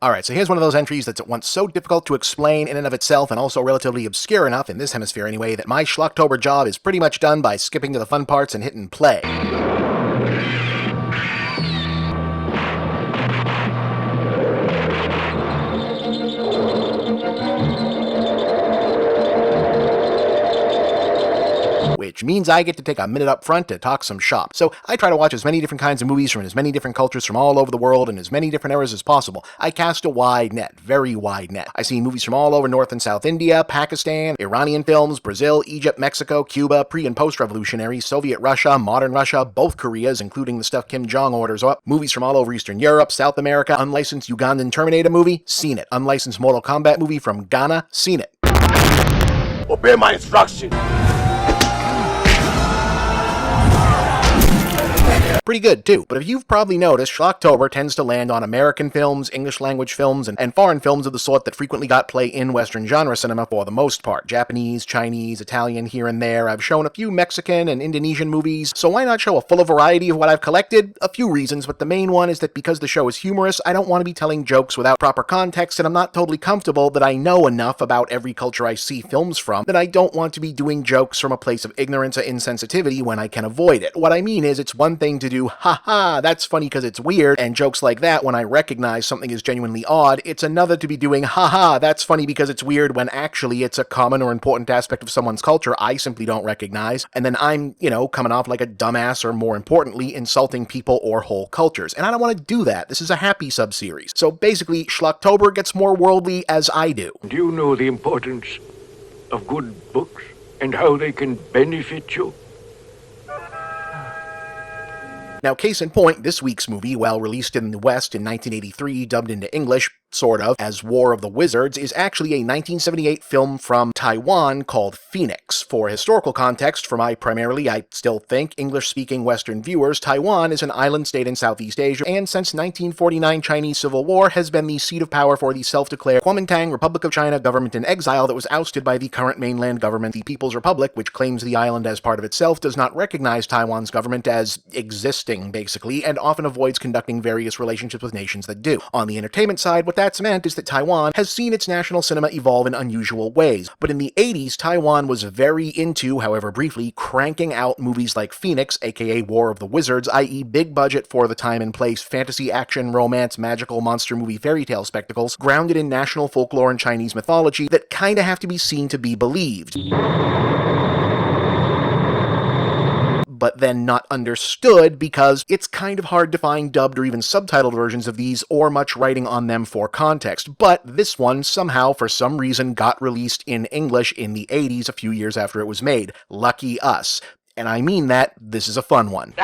Alright, so here's one of those entries that's at once so difficult to explain in and of itself and also relatively obscure enough, in this hemisphere anyway, that my Schlocktober job is pretty much done by skipping to the fun parts and hitting play. Which means I get to take a minute up front to talk some shop. So I try to watch as many different kinds of movies from as many different cultures from all over the world and as many different eras as possible. I cast a wide net, very wide net. I see movies from all over North and South India, Pakistan, Iranian films, Brazil, Egypt, Mexico, Cuba, pre- and post-revolutionary, Soviet Russia, modern Russia, both Koreas, including the stuff Kim Jong orders up, movies from all over Eastern Europe, South America, unlicensed Ugandan Terminator movie, seen it. Unlicensed Mortal Kombat movie from Ghana, seen it. Obey my instruction. Pretty good, too. But if you've probably noticed, Schlocktober tends to land on American films, English-language films, and foreign films of the sort that frequently got play in Western genre cinema for the most part. Japanese, Chinese, Italian here and there. I've shown a few Mexican and Indonesian movies, so why not show a fuller variety of what I've collected? A few reasons, but the main one is that because the show is humorous, I don't want to be telling jokes without proper context, and I'm not totally comfortable that I know enough about every culture I see films from that I don't want to be doing jokes from a place of ignorance or insensitivity when I can avoid it. What I mean is, it's one thing to do, ha, that's funny because it's weird, and jokes like that when I recognize something is genuinely odd. It's another to be doing, ha, that's funny because it's weird when actually it's a common or important aspect of someone's culture I simply don't recognize, and then I'm, coming off like a dumbass or, more importantly, insulting people or whole cultures. And I don't want to do that. This is a happy sub-series. So basically, Schlocktober gets more worldly as I do. Do you know the importance of good books and how they can benefit you? Now, case in point, this week's movie, while released in the West in 1983, dubbed into English, sort of, as War of the Wizards, is actually a 1978 film from Taiwan called Phoenix. For historical context, for my primarily, I still think, English-speaking Western viewers, Taiwan is an island state in Southeast Asia, and since 1949 Chinese Civil War has been the seat of power for the self-declared Kuomintang Republic of China government in exile that was ousted by the current mainland government, the People's Republic, which claims the island as part of itself, does not recognize Taiwan's government as existing, basically, and often avoids conducting various relationships with nations that do. On the entertainment side, what that's meant is that Taiwan has seen its national cinema evolve in unusual ways. But in the 80s, Taiwan was very into, however briefly, cranking out movies like Phoenix, aka War of the Wizards, i.e. big budget for the time and place, fantasy, action, romance, magical monster movie fairy tale spectacles, grounded in national folklore and Chinese mythology that kinda have to be seen to be believed, but then not understood because it's kind of hard to find dubbed or even subtitled versions of these or much writing on them for context. But this one somehow, for some reason, got released in English in the 80s, a few years after it was made. Lucky us. And I mean that, this is a fun one.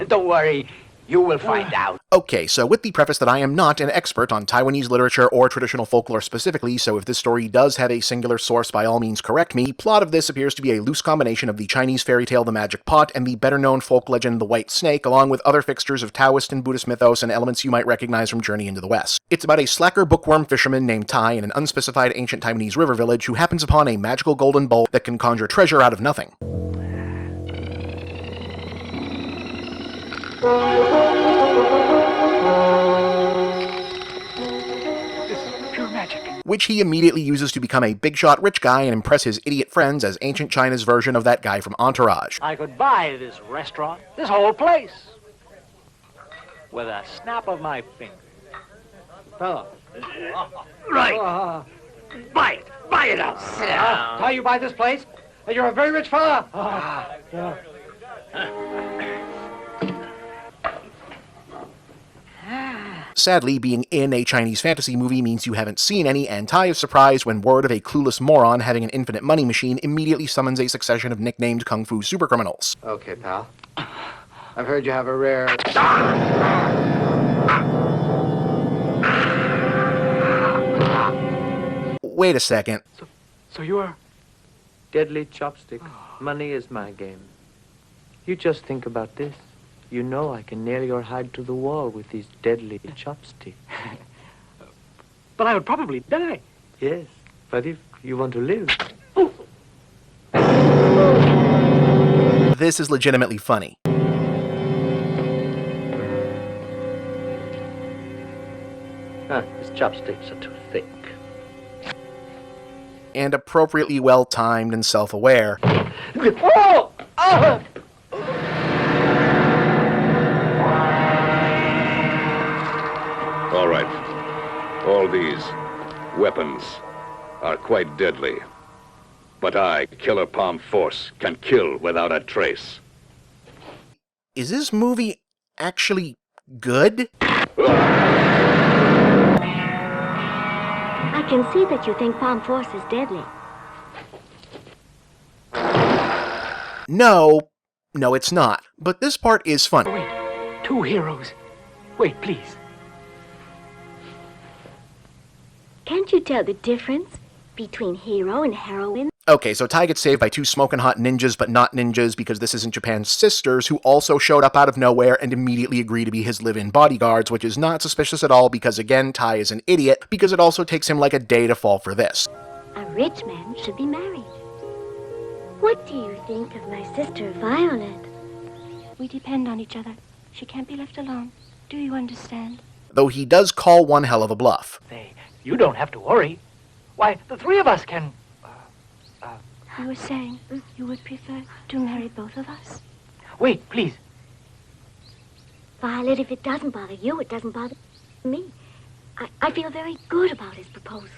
Don't worry, you will find out. Okay, so with the preface that I am not an expert on Taiwanese literature or traditional folklore specifically, so if this story does have a singular source, by all means correct me, the plot of this appears to be a loose combination of the Chinese fairy tale The Magic Pot and the better-known folk legend The White Snake, along with other fixtures of Taoist and Buddhist mythos and elements you might recognize from Journey into the West. It's about a slacker bookworm fisherman named Tai in an unspecified ancient Taiwanese river village who happens upon a magical golden bowl that can conjure treasure out of nothing. Which he immediately uses to become a big-shot rich guy and impress his idiot friends as ancient China's version of that guy from Entourage. I could buy this restaurant, this whole place, with a snap of my finger. Fella. Right. Buy it out. Sit down. How you buy this place? You're a very rich fella. Yeah. Sadly, being in a Chinese fantasy movie means you haven't seen any, and Tai is surprised when word of a clueless moron having an infinite money machine immediately summons a succession of nicknamed kung fu supercriminals. Okay, pal. I've heard you have a rare... Wait a second. So you are... Deadly chopstick. Money is my game. You just think about this. You know I can nail your hide to the wall with these deadly chopsticks. But I would probably die. Yes, but if you want to live... This is legitimately funny. This, 'Pure chopsticks are too thick. And appropriately well-timed and self-aware. Oh! Oh! All right. All these weapons are quite deadly. But I, Killer Palm Force, can kill without a trace. Is this movie actually good? I can see that you think Palm Force is deadly. No, it's not. But this part is fun. Wait, two heroes. Wait, please. Can't you tell the difference between hero and heroine? Okay, so Tai gets saved by two smoking hot ninjas, but not ninjas, because this isn't Japan's sisters, who also showed up out of nowhere and immediately agree to be his live-in bodyguards, which is not suspicious at all, because again, Tai is an idiot, because it also takes him like a day to fall for this. A rich man should be married. What do you think of my sister Violet? We depend on each other. She can't be left alone. Do you understand? Though he does call one hell of a bluff. Say, you don't have to worry. Why, the three of us can... You were saying you would prefer to marry both of us? Wait, please. Violet, if it doesn't bother you, it doesn't bother me. I feel very good about his proposal.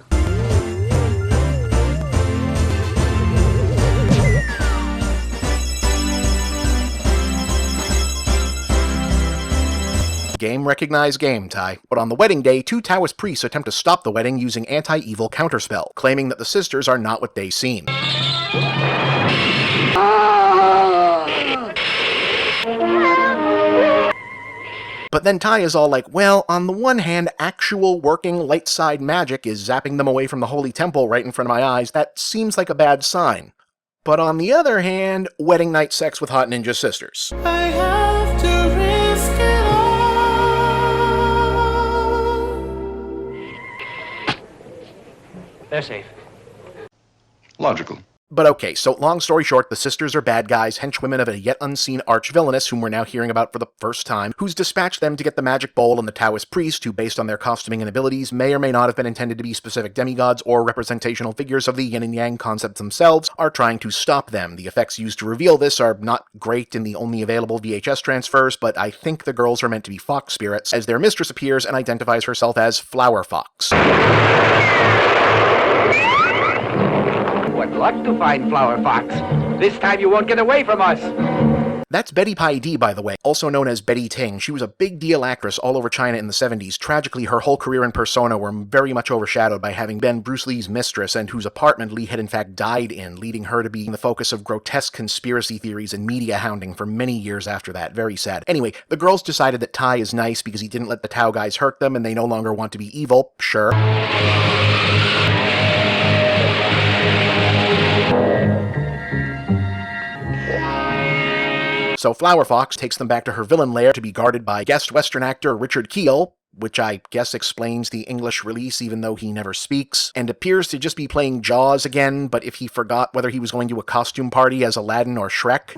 Game recognized game, Tai. But on the wedding day, two Taoist priests attempt to stop the wedding using anti-evil counterspell, claiming that the sisters are not what they seem. But then Tai is all like, well, on the one hand, actual working light side magic is zapping them away from the holy temple right in front of my eyes. That seems like a bad sign. But on the other hand, wedding night sex with hot ninja sisters. I have to risk it all. They're safe. Logical. But okay, so long story short, the sisters are bad guys, henchwomen of a yet unseen arch-villainess whom we're now hearing about for the first time, who's dispatched them to get the magic bowl and the Taoist priest, who, based on their costuming and abilities, may or may not have been intended to be specific demigods or representational figures of the yin and yang concepts themselves, are trying to stop them. The effects used to reveal this are not great in the only available VHS transfers, but I think the girls are meant to be fox spirits, as their mistress appears and identifies herself as Flower Fox. What luck to find Flower Fox. This time you won't get away from us. That's Betty Pai Di, by the way, also known as Betty Ting. She was a big deal actress all over China in the 70s. Tragically, her whole career and persona were very much overshadowed by having been Bruce Lee's mistress, and whose apartment Lee had in fact died in, leading her to be the focus of grotesque conspiracy theories and media hounding for many years after that. Very sad. Anyway, the girls decided that Tai is nice because he didn't let the Tao guys hurt them, and they no longer want to be evil. Sure. So Flower Fox takes them back to her villain lair to be guarded by guest Western actor Richard Kiel, which I guess explains the English release even though he never speaks, and appears to just be playing Jaws again, but if he forgot whether he was going to a costume party as Aladdin or Shrek.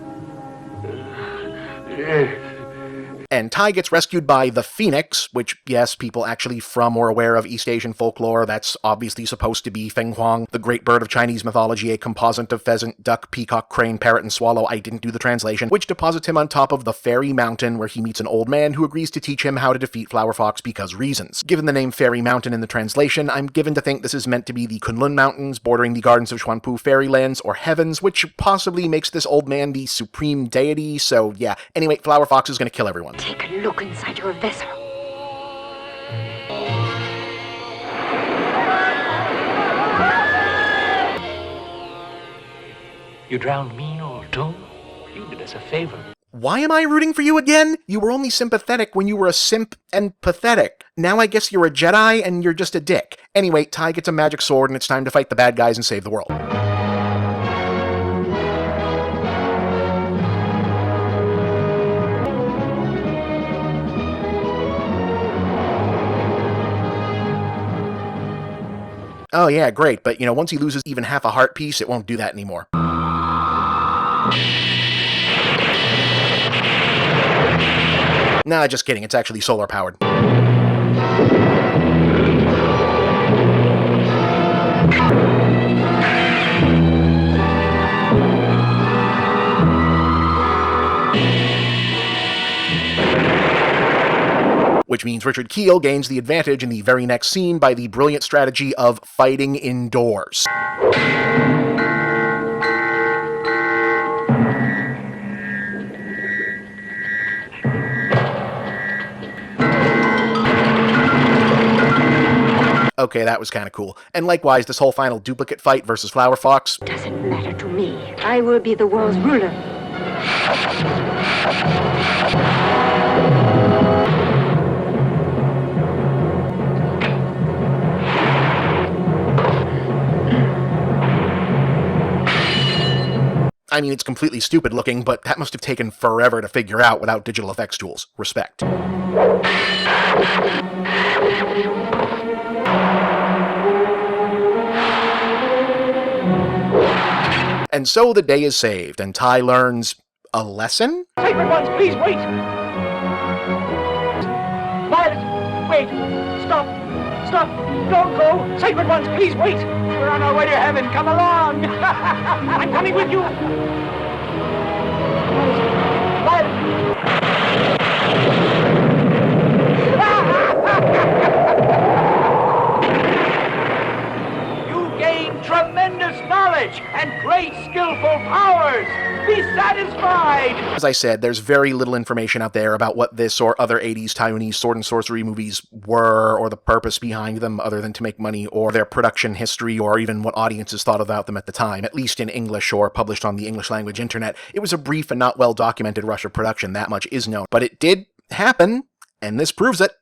And Tai gets rescued by the Phoenix, which, yes, people actually from or aware of East Asian folklore, that's obviously supposed to be Feng Huang, the great bird of Chinese mythology, a composite of pheasant, duck, peacock, crane, parrot, and swallow. I didn't do the translation, which deposits him on top of the Fairy Mountain, where he meets an old man who agrees to teach him how to defeat Flower Fox because reasons. Given the name Fairy Mountain in the translation, I'm given to think this is meant to be the Kunlun Mountains, bordering the gardens of Xuanpu Fairylands, or Heavens, which possibly makes this old man the supreme deity, so yeah. Anyway, Flower Fox is gonna kill everyone. Take a look inside your vessel. You drowned me, old toad. You did us a favor. Why am I rooting for you again? You were only sympathetic when you were a simp and pathetic. Now I guess you're a Jedi and you're just a dick. Anyway, Tai gets a magic sword and it's time to fight the bad guys and save the world. Oh yeah, great, but once he loses even half a heart piece, it won't do that anymore. Nah, just kidding, it's actually solar powered. Which means Richard Kiel gains the advantage in the very next scene by the brilliant strategy of fighting indoors. Okay, that was kind of cool. And likewise, this whole final duplicate fight versus Flower Fox. Doesn't matter to me. I will be the world's ruler. I mean, it's completely stupid looking, but that must have taken forever to figure out without digital effects tools. Respect. And so the day is saved, and Tai learns a lesson? Sacred ones, please wait! Violet, wait! Stop! Stop! Don't go! Sacred ones, please wait! We're on our way to heaven. Come along! I'm coming with you! You gain tremendous knowledge and great skillful powers! Be satisfied! As I said, there's very little information out there about what this or other 80s Taiwanese sword and sorcery movies were, or the purpose behind them other than to make money, or their production history, or even what audiences thought about them at the time, at least in English or published on the English language internet. It was a brief and not well documented rush of production, that much is known. But it did happen, and this proves it.